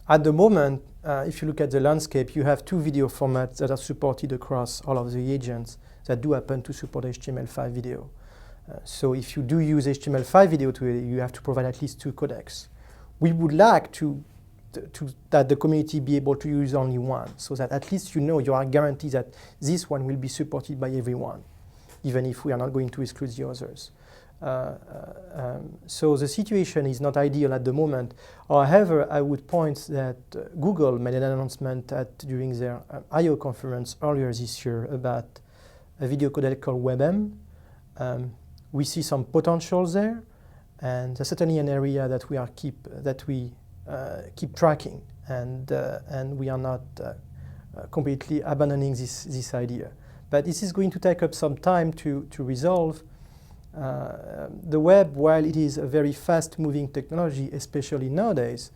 At the moment, if you look at the landscape, you have two video formats that are supported across all of the agents that do happen to support HTML5 video. So if you do use HTML5 video today, you have to provide at least two codecs. We would like that the community be able to use only one, so that at least you are guaranteed that this one will be supported by everyone, even if we are not going to exclude the others. So the situation is not ideal at the moment. However, I would point that Google made an announcement during their I/O conference earlier this year about a video codec called WebM. We see some potential there, and that's certainly an area that we keep tracking, and we are not completely abandoning this idea. But this is going to take up some time to resolve. The web, while it is a very fast-moving technology, especially nowadays,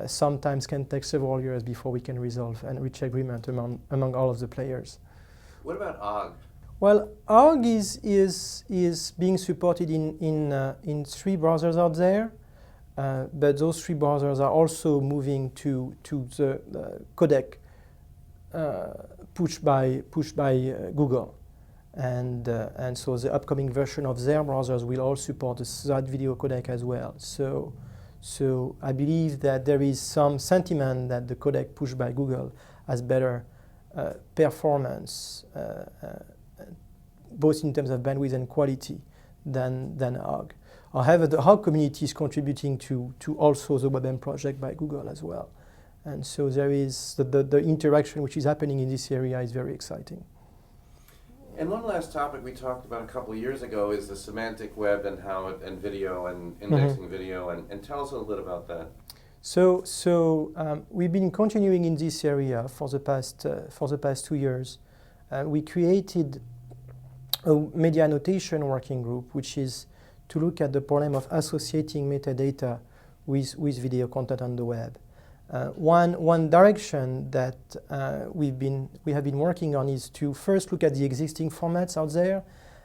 sometimes can take several years before we can resolve and reach agreement among all of the players. What about Ogg? Well, Ogg is being supported in three browsers out there, but those three browsers are also moving to the codec pushed by Google. And so the upcoming version of their browsers will all support that video codec as well. So I believe that there is some sentiment that the codec pushed by Google has better performance, both in terms of bandwidth and quality, than Ogg. However, the Ogg community is contributing to also the WebM project by Google as well. And so there is the interaction which is happening in this area is very exciting. And one last topic we talked about a couple of years ago is the semantic web and how it, and video and indexing video, and tell us a little bit about that. So we've been continuing in this area for the past 2 years. We created a media annotation working group, which is to look at the problem of associating metadata with video content on the web. One direction that we have been working on is to first look at the existing formats out there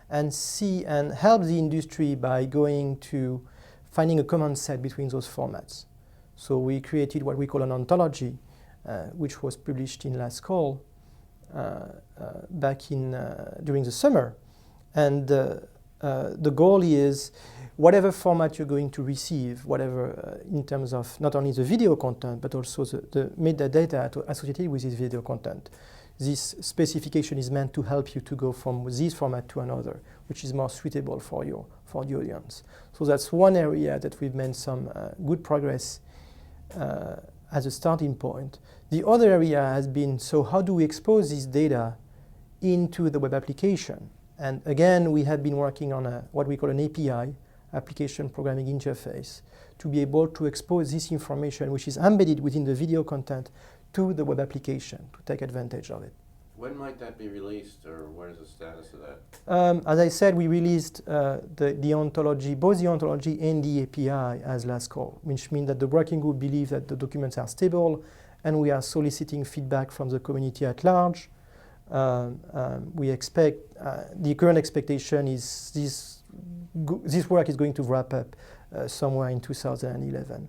and see and help the industry by going to finding a common set between those formats. So we created what we call an ontology, which was published in last call back during the summer. And the goal is whatever format you're going to receive, whatever in terms of not only the video content, but also the metadata associated with this video content. This specification is meant to help you to go from this format to another, which is more suitable for the audience. So that's one area that we've made some good progress as a starting point. The other area has been, so how do we expose this data into the web application? And again, we have been working on what we call an API, application programming interface, to be able to expose this information, which is embedded within the video content, to the web application to take advantage of it. When might that be released, or what is the status of that? As I said, we released the ontology, both the ontology and the API as last call, which means that the working group believes that the documents are stable, and we are soliciting feedback from the community at large. We expect, the current expectation is this work is going to wrap up somewhere in 2011.